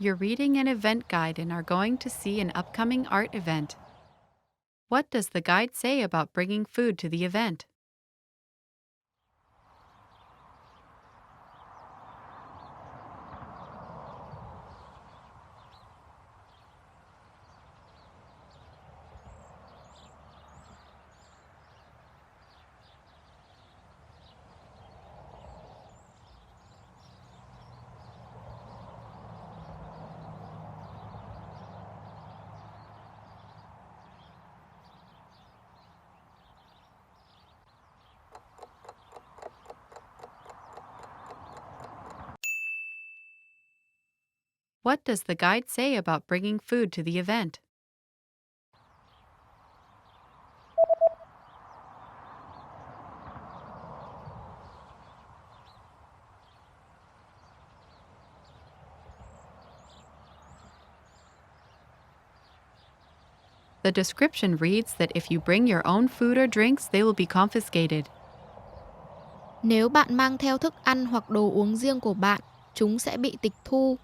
You're reading an event guide and are going to see an upcoming art event. What does the guide say about bringing food to the event? What does the guide say about bringing food to the event? The description reads that if you bring your own food or drinks, they will be confiscated. Nếu bạn mang theo thức ăn hoặc đồ uống riêng của bạn, chúng sẽ bị tịch thu.